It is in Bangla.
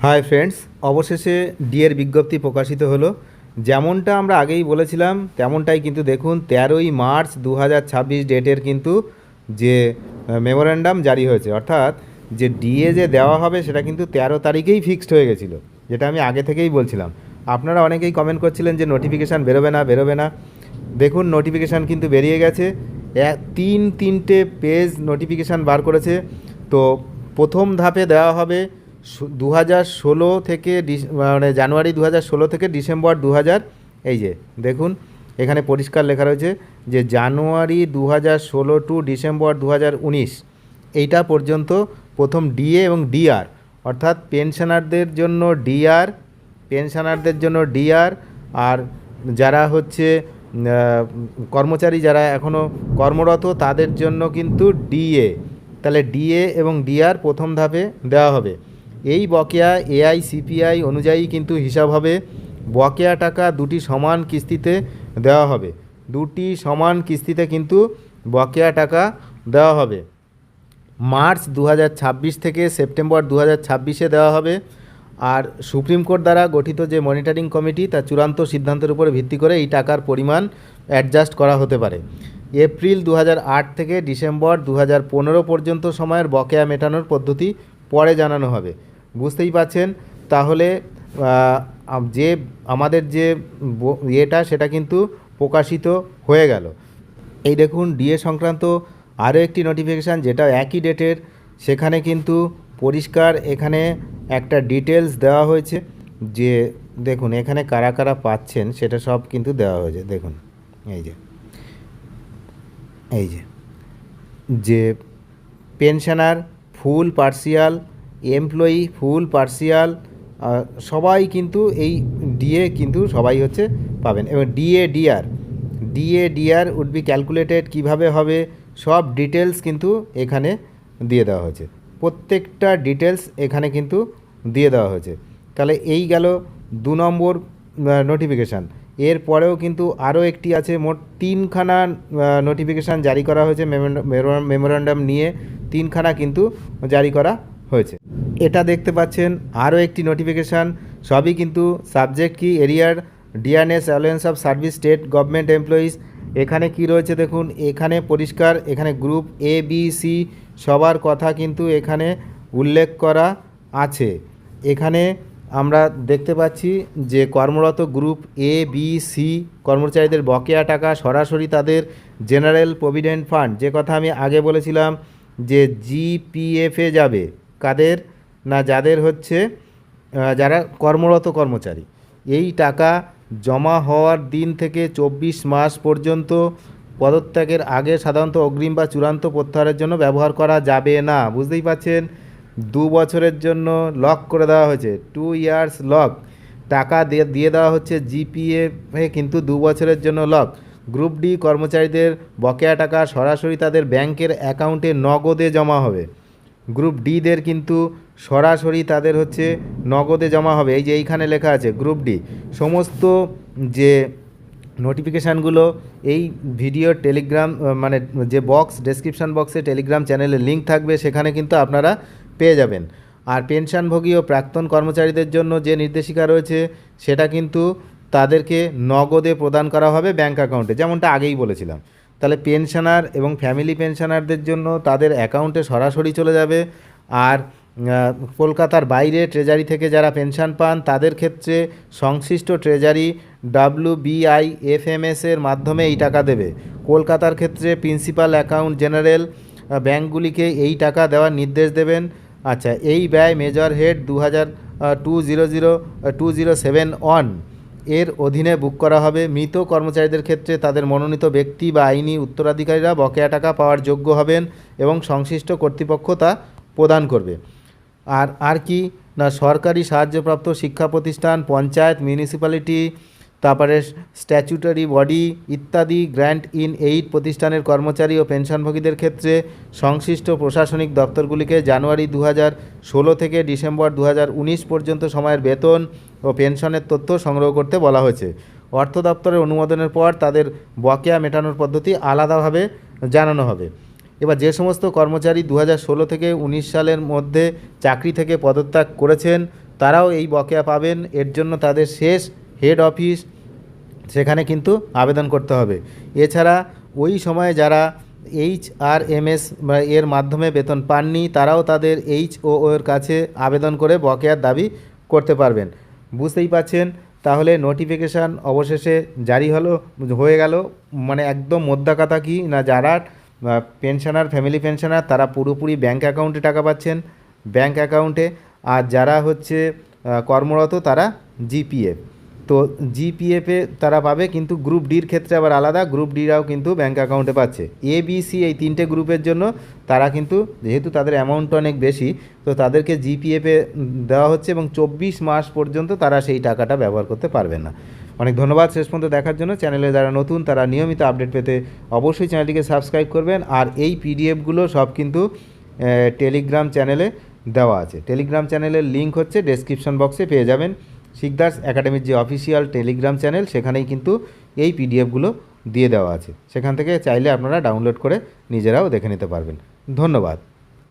হাই ফ্রেন্ডস, অবশেষে ডিএর বিজ্ঞপ্তি প্রকাশিত হলো। যেমনটা আমরা আগেই বলেছিলাম তেমনটাই কিন্তু দেখুন 13ই মার্চ 2026 ডেটের কিন্তু যে মেমোরেন্ডাম জারি হয়েছে, অর্থাৎ যে ডিএ যে দেওয়া হবে সেটা কিন্তু 13 তারিখেই ফিক্সড হয়ে গেছিলো, যেটা আমি আগে থেকেই বলছিলাম। আপনারা অনেকেই কমেন্ট করছিলেন যে নোটিফিকেশান বেরোবে না। দেখুন নোটিফিকেশান কিন্তু বেরিয়ে গেছে। তিনটে পেজ নোটিফিকেশান বার করেছে। তো প্রথম ধাপে দেওয়া হবে 2016 থেকে মানে জানুয়ারি 2016 থেকে ডিসেম্বর 2000। এই যে দেখুন এখানে পরিষ্কার লেখা রয়েছে যে জানুয়ারি 2016 টু ডিসেম্বর 2019 এইটা পর্যন্ত প্রথম ডিএ এবং ডিআর, অর্থাৎ পেনশনারদের জন্য ডিআর আর যারা হচ্ছে কর্মচারী যারা এখনও কর্মরত তাদের জন্য কিন্তু ডিএ। তাহলে ডিএ এবং ডিআর প্রথম ধাপে দেওয়া হবে। এই বকেয়া এআইসিপিআই অনুযায়ী কিন্তু হিসাব হবে। বকেয়া টাকা দুটি সমান কিস্তিতে দেওয়া হবে, দুটি সমান কিস্তিতে কিন্তু বকেয়া টাকা দেওয়া হবে। মার্চ 2026 থেকে সেপ্টেম্বর 2026-এ দেওয়া হবে। আর সুপ্রিম কোর্ট দ্বারা গঠিত যে মনিটরিং কমিটি তার চূড়ান্ত সিদ্ধান্তের উপরে ভিত্তি করে এই টাকার পরিমাণ অ্যাডজাস্ট করা হতে পারে। এপ্রিল 2008 থেকে ডিসেম্বর 2015 পর্যন্ত সময়ের বকেয়া মেটানোর পদ্ধতি পরে জানানো হবে। বুঝতেই পাচ্ছেন তাহলে যে আমাদের যে ইয়েটা সেটা কিন্তু প্রকাশিত হয়ে গেল। এই দেখুন ডিএ সংক্রান্ত আরও একটি নোটিফিকেশান যেটা একই ডেটের, সেখানে কিন্তু পরিষ্কার এখানে একটা ডিটেলস দেওয়া হয়েছে যে দেখুন এখানে কারা কারা পাচ্ছেন সেটা সব কিন্তু দেওয়া হয়েছে। দেখুন এই যে pensioner full partial, employee full partial, সবাই কিন্তু এই ডিএ কিন্তু সবাই হচ্ছে পাবেন। এবং DA DR would be calculated কীভাবে হবে সব ডিটেলস কিন্তু এখানে দিয়ে দেওয়া হয়েছে। প্রত্যেকটা ডিটেলস এখানে কিন্তু দিয়ে দেওয়া হয়েছে। তাহলে এই গেল 2 নম্বর নোটিফিকেশান। এরপরেও কিন্তু আরও একটি আছে, মোট 3খানা নোটিফিকেশান জারি করা হয়েছে মেমোরেন্ডাম নিয়ে, 3খানা কিন্তু জারি করা হয়েছে। এটা দেখতে পাচ্ছেন আরও একটি নোটিফিকেশান, সবই কিন্তু সাবজেক্ট কি এরিয়ার DRS alliance of service state government employees. এখানে কি রয়েছে দেখুন, এখানে পরিষ্কার এখানে গ্রুপ এ বি সি সবার কথা কিন্তু এখানে উল্লেখ করা আছে। এখানে আমরা দেখতে পাচ্ছি যে কর্মরত গ্রুপ এ বি সি কর্মচারীদের বকেয়া টাকা সরাসরি তাদের জেনারেল প্রভিডেন্ট ফান্ড, যে কথা আমি আগে বলেছিলাম যে জিপিএফে যাবে। কাদের না, যাদের হচ্ছে যারা কর্মরত কর্মচারী। এই টাকা জমা হওয়ার দিন থেকে 24 মাস পর্যন্ত পদত্যাগের আগে সাধারণত অগ্রিম বা চূড়ান্ত প্রত্যাহারের জন্য ব্যবহার করা যাবে না। বুঝতেই পাচ্ছেন 2 বছরের জন্য লক করে দেওয়া হয়েছে, 2 ইয়ার্স লক। টাকা দিয়ে দেওয়া হচ্ছে জিপিএফে কিন্তু 2 বছরের জন্য লক। গ্রুপ ডি কর্মচারীদের বকেয়া টাকা সরাসরি তাদের ব্যাংকের অ্যাকাউন্টে নগদে জমা হবে। গ্রুপ ডিদের কিন্তু সরাসরি তাদের হচ্ছে নগদে জমা হবে। এই যে এইখানে লেখা আছে গ্রুপ ডি। সমস্ত যে নোটিফিকেশানগুলো এই ভিডিওর টেলিগ্রাম মানে যে বক্স ডেসক্রিপশান বক্সে টেলিগ্রাম চ্যানেলের লিঙ্ক থাকবে, সেখানে কিন্তু আপনারা পেয়ে যাবেন। আর পেনশনভোগী ও প্রাক্তন কর্মচারীদের জন্য যে নির্দেশিকা রয়েছে সেটা কিন্তু তাদেরকে নগদে প্রদান করা হবে ব্যাঙ্ক অ্যাকাউন্টে, যেমনটা আগেই বলেছিলাম। তাহলে পেনশনার এবং ফ্যামিলি পেনশনারদের জন্য তাদের অ্যাকাউন্টে সরাসরি চলে যাবে। আর কলকাতার বাইরে ট্রেজারি থেকে যারা পেনশন পান তাদের ক্ষেত্রে সংশ্লিষ্ট ট্রেজারি WBIFMS-এর মাধ্যমে এই টাকা দেবে। কলকাতার ক্ষেত্রে প্রিন্সিপাল অ্যাকাউন্ট জেনারেল ব্যাঙ্কগুলিকে এই টাকা দেওয়ার নির্দেশ দেবেন। আচ্ছা, এই ব্যয় মেজর হেড 2007 এর অধীনে বুক করা হবে। মৃত কর্মচারীদের ক্ষেত্রে তাদের মনোনীত ব্যক্তি বা আইনি উত্তরাধিকারীরা বকেয়া টাকা পাওয়ার যোগ্য হবেন এবং সংশ্লিষ্ট কর্তৃপক্ষ তা প্রদান করবে। আর কি না, সরকারি সাহায্যপ্রাপ্ত শিক্ষা প্রতিষ্ঠান, পঞ্চায়েত, মিউনিসিপ্যালিটি, তারপরে স্ট্যাচুটরি বডি ইত্যাদি গ্র্যান্ট ইন এইড প্রতিষ্ঠানের কর্মচারী ও পেনশনভোগীদের ক্ষেত্রে সংশ্লিষ্ট প্রশাসনিক দপ্তরগুলিকে জানুয়ারি 2016 থেকে ডিসেম্বর 2019 পর্যন্ত সময়ের বেতন ও পেনশনের তথ্য সংগ্রহ করতে বলা হয়েছে। অর্থ দপ্তরের অনুমোদনের পর তাদের বকেয়া মেটানোর পদ্ধতি আলাদাভাবে জানানো হবে। এবার যে সমস্ত কর্মচারী 2016 থেকে 19 সালের মধ্যে চাকরি থেকে পদত্যাগ করেছেন তারাও এই বকেয়া পাবেন। এর জন্য তাদের শেষ হেড অফিস, সেখানে কিন্তু আবেদন করতে হবে। এছাড়া ওই সময়ে যারা HRMS বা এর মাধ্যমে বেতন পাননি, তারাও তাদের HOO এর কাছে আবেদন করে বকেয়ার দাবি করতে পারবেন। বুঝতেই পাচ্ছেন, তাহলে নোটিফিকেশান অবশেষে জারি হয়ে গেল। মানে একদম মোদ্দা কথা কি না, যারা পেনশনার, ফ্যামিলি পেনশনার, তারা পুরোপুরি ব্যাঙ্ক অ্যাকাউন্টে টাকা পাচ্ছেন, ব্যাঙ্ক অ্যাকাউন্টে। আর যারা হচ্ছে কর্মরত, তারা GPF। তো GPFে তারা পাবে, কিন্তু গ্রুপ ডির ক্ষেত্রে আবার আলাদা, গ্রুপ ডিরাও কিন্তু ব্যাঙ্ক অ্যাকাউন্টে পাচ্ছে। ABC এই তিনটে গ্রুপের জন্য তারা কিন্তু, যেহেতু তাদের অ্যামাউন্ট অনেক বেশি, তো তাদেরকে GPFে দেওয়া হচ্ছে এবং 24 মাস পর্যন্ত তারা সেই টাকাটা ব্যবহার করতে পারবে না। অনেক ধন্যবাদ শেষ পর্যন্ত দেখার জন্য। চ্যানেলে যারা নতুন, তারা নিয়মিত আপডেট পেতে অবশ্যই চ্যানেলটিকে সাবস্ক্রাইব করবেন। আর এই PDF-গুলো সব কিন্তু টেলিগ্রাম চ্যানেলে দেওয়া আছে। টেলিগ্রাম চ্যানেলের লিঙ্ক হচ্ছে ডেসক্রিপশন বক্সে পেয়ে যাবেন। শিকদার্স একাডেমির যে অফিসিয়াল টেলিগ্রাম চ্যানেল, সেখানেই কিন্তু এই PDF-গুলো দিয়ে দেওয়া আছে। সেখান থেকে চাইলে আপনারা ডাউনলোড করে নিজেরাও দেখে নিতে পারবেন। ধন্যবাদ।